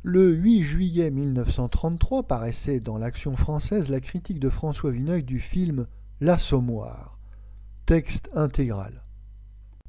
Le 8 juillet 1933 paraissait dans l'Action française la critique de François Vineuil du film L'Assommoir. Texte intégral.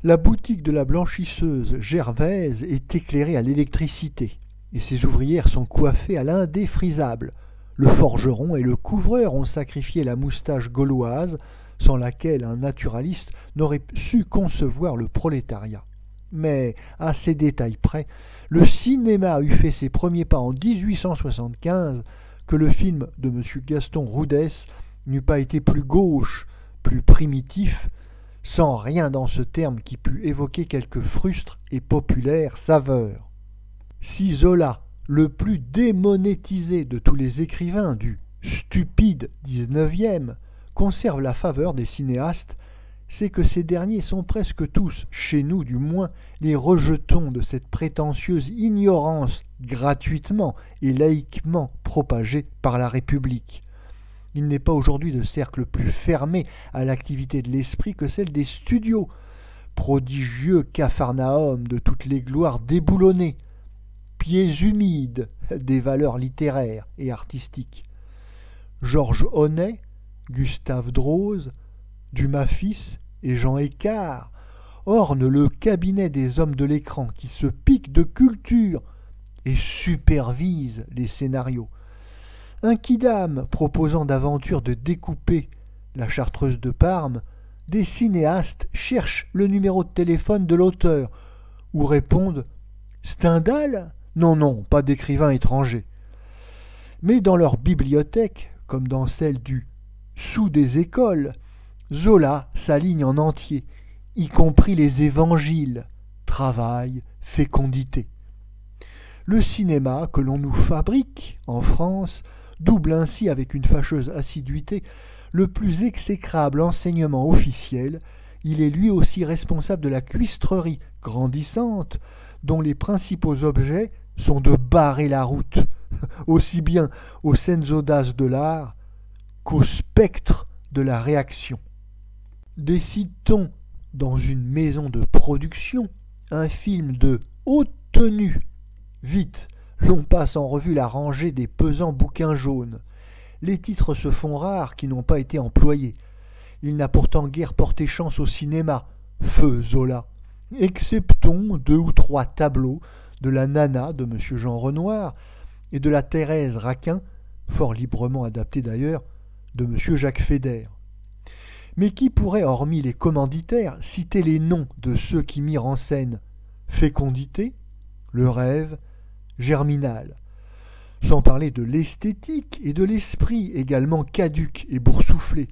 La boutique de la blanchisseuse Gervaise est éclairée à l'électricité, et ses ouvrières sont coiffées à l'indéfrisable. Le forgeron et le couvreur ont sacrifié la moustache gauloise, sans laquelle un naturaliste n'aurait su concevoir le prolétariat. Mais, à ces détails près, le cinéma eût fait ses premiers pas en 1875 que le film de M. Gaston Roudès n'eût pas été plus gauche, plus primitif, sans rien dans ce terme qui pût évoquer quelque frustre et populaire saveur. Si Zola, le plus démonétisé de tous les écrivains du stupide 19e, conserve la faveur des cinéastes, c'est que ces derniers sont presque tous, chez nous du moins, les rejetons de cette prétentieuse ignorance gratuitement et laïquement propagée par la République. Il n'est pas aujourd'hui de cercle plus fermé à l'activité de l'esprit que celle des studios, prodigieux capharnaüm de toutes les gloires déboulonnées, pieds humides des valeurs littéraires et artistiques. Georges Honnet, Gustave Droz, Dumas fils et Jean Écart ornent le cabinet des hommes de l'écran qui se piquent de culture et supervisent les scénarios. Un quidam proposant d'aventure de découper la Chartreuse de Parme, des cinéastes cherchent le numéro de téléphone de l'auteur ou répondent « Stendhal ? Non, non, pas d'écrivain étranger. » Mais dans leur bibliothèque, comme dans celle du sous des écoles, Zola s'aligne en entier, y compris les évangiles, travail, fécondité. Le cinéma que l'on nous fabrique en France double ainsi avec une fâcheuse assiduité le plus exécrable enseignement officiel. Il est lui aussi responsable de la cuistrerie grandissante dont les principaux objets sont de barrer la route, aussi bien aux scènes audaces de l'art qu'au spectre de la réaction. Décide-t-on, dans une maison de production, un film de haute tenue, vite, l'on passe en revue la rangée des pesants bouquins jaunes. Les titres se font rares qui n'ont pas été employés. Il n'a pourtant guère porté chance au cinéma, feu Zola. Exceptons 2 ou 3 tableaux de la Nana de M. Jean Renoir et de la Thérèse Raquin, fort librement adaptée d'ailleurs, de M. Jacques Fédère. Mais qui pourrait, hormis les commanditaires, citer les noms de ceux qui mirent en scène Fécondité, Le Rêve, Germinal, sans parler de l'esthétique et de l'esprit également caduc et boursouflé,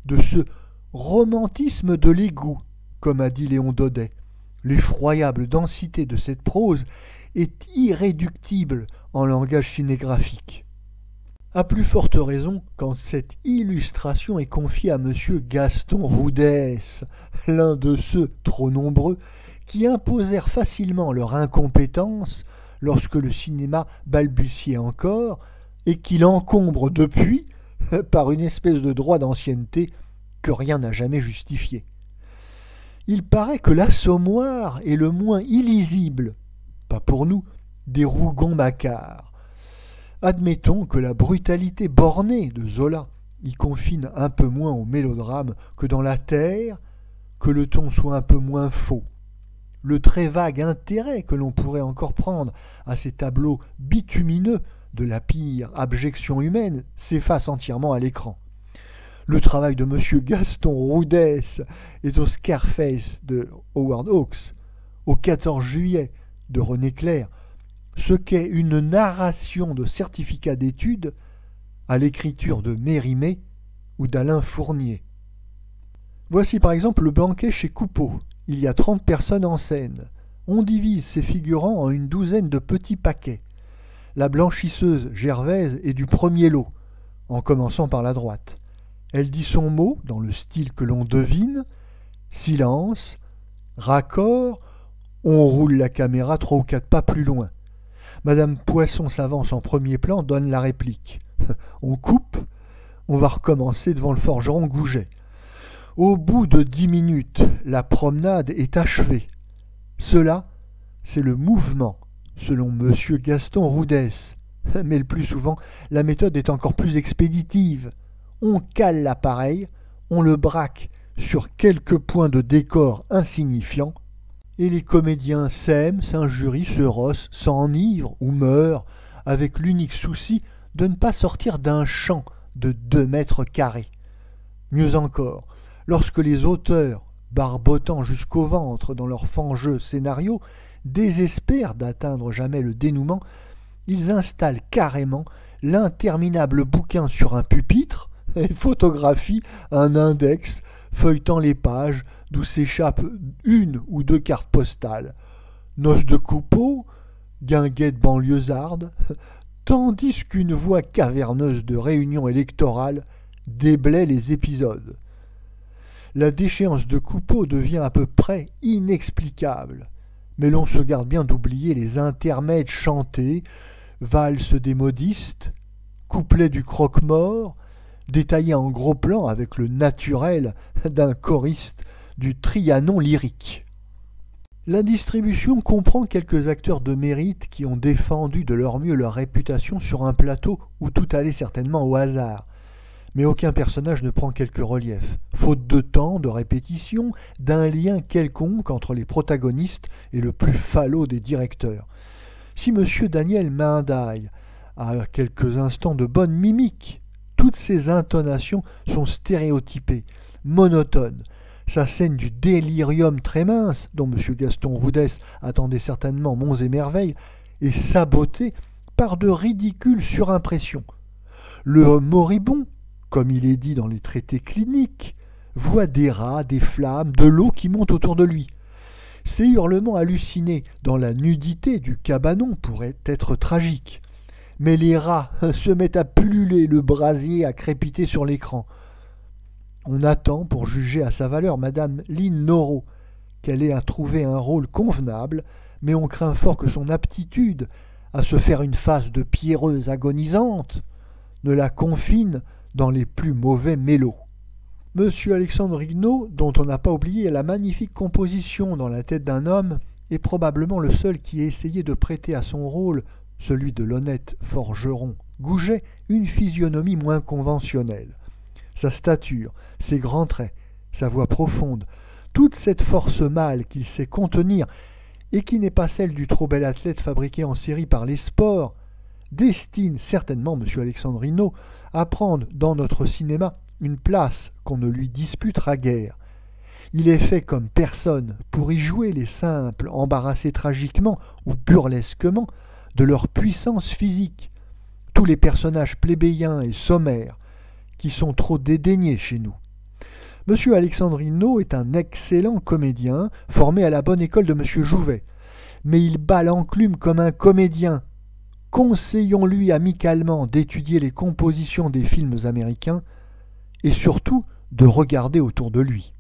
de ce romantisme de l'égout, comme a dit Léon Daudet. L'effroyable densité de cette prose est irréductible en langage cinégraphique. À plus forte raison quand cette illustration est confiée à M. Gaston Roudès, l'un de ceux, trop nombreux, qui imposèrent facilement leur incompétence lorsque le cinéma balbutiait encore, et qui l'encombre depuis par une espèce de droit d'ancienneté que rien n'a jamais justifié. Il paraît que l'Assommoir est le moins illisible, pas pour nous, des Rougon-Macquart. Admettons que la brutalité bornée de Zola y confine un peu moins au mélodrame que dans La Terre, que le ton soit un peu moins faux. Le très vague intérêt que l'on pourrait encore prendre à ces tableaux bitumineux de la pire abjection humaine s'efface entièrement à l'écran. Le travail de M. Gaston Roudès est au Scarface de Howard Hawks, au 14 juillet de René Clair, ce qu'est une narration de certificat d'études à l'écriture de Mérimée ou d'Alain Fournier. Voici par exemple le banquet chez Coupeau. Il y a 30 personnes en scène. On divise ces figurants en une douzaine de petits paquets. La blanchisseuse Gervaise est du premier lot, en commençant par la droite. Elle dit son mot dans le style que l'on devine. Silence, raccord, on roule la caméra 3 ou 4 pas plus loin. Madame Poisson s'avance en premier plan, donne la réplique. On coupe, on va recommencer devant le forgeron Gouget. Au bout de 10 minutes, la promenade est achevée. Cela, c'est le mouvement selon M. Gaston Roudès. Mais le plus souvent, la méthode est encore plus expéditive. On cale l'appareil, on le braque sur quelques points de décor insignifiants, et les comédiens s'aiment, s'injurient, se rossent, s'enivrent ou meurent, avec l'unique souci de ne pas sortir d'un champ de 2 mètres carrés. Mieux encore, lorsque les auteurs, barbotant jusqu'au ventre dans leurs fangeux scénarios, désespèrent d'atteindre jamais le dénouement, ils installent carrément l'interminable bouquin sur un pupitre et photographient un index feuilletant les pages d'où s'échappent 1 ou 2 cartes postales. Noces de Coupeau, guinguette banlieusarde, tandis qu'une voix caverneuse de réunion électorale déblaye les épisodes. La déchéance de Coupeau devient à peu près inexplicable, mais l'on se garde bien d'oublier les intermèdes chantés, valse des modistes, couplet du croque-mort, détaillé en gros plan avec le naturel d'un choriste du Trianon lyrique. La distribution comprend quelques acteurs de mérite qui ont défendu de leur mieux leur réputation sur un plateau où tout allait certainement au hasard. Mais aucun personnage ne prend quelque relief, faute de temps, de répétition, d'un lien quelconque entre les protagonistes et le plus falot des directeurs. Si M. Daniel Mindaille a quelques instants de bonne mimique, toutes ses intonations sont stéréotypées, monotones. Sa scène du délirium très mince, dont M. Gaston Roudès attendait certainement monts et merveilles, est sabotée par de ridicules surimpressions. Le moribond, comme il est dit dans les traités cliniques, voit des rats, des flammes, de l'eau qui monte autour de lui. Ces hurlements hallucinés dans la nudité du cabanon pourraient être tragiques. Mais les rats se mettent à pulluler, le brasier à crépiter sur l'écran. On attend, pour juger à sa valeur, Madame Line Noro, qu'elle ait à trouver un rôle convenable, mais on craint fort que son aptitude à se faire une face de pierreuse agonisante ne la confine dans les plus mauvais mélos. Monsieur Alexandre Hinault, dont on n'a pas oublié la magnifique composition dans la tête d'un homme, est probablement le seul qui ait essayé de prêter à son rôle, celui de l'honnête forgeron Goujet, une physionomie moins conventionnelle. Sa stature, ses grands traits, sa voix profonde, toute cette force mâle qu'il sait contenir et qui n'est pas celle du trop bel athlète fabriqué en série par les sports, destine certainement M. Alexandre Hinault à prendre dans notre cinéma une place qu'on ne lui disputera guère. Il est fait comme personne pour y jouer les simples, embarrassés tragiquement ou burlesquement de leur puissance physique, tous les plébéiens et sommaires qui sont trop dédaignés chez nous. M. Alexandre Hinault est un excellent comédien, formé à la bonne école de M. Jouvet, mais il bat l'enclume comme un comédien. Conseillons-lui amicalement d'étudier les compositions des films américains et surtout de regarder autour de lui.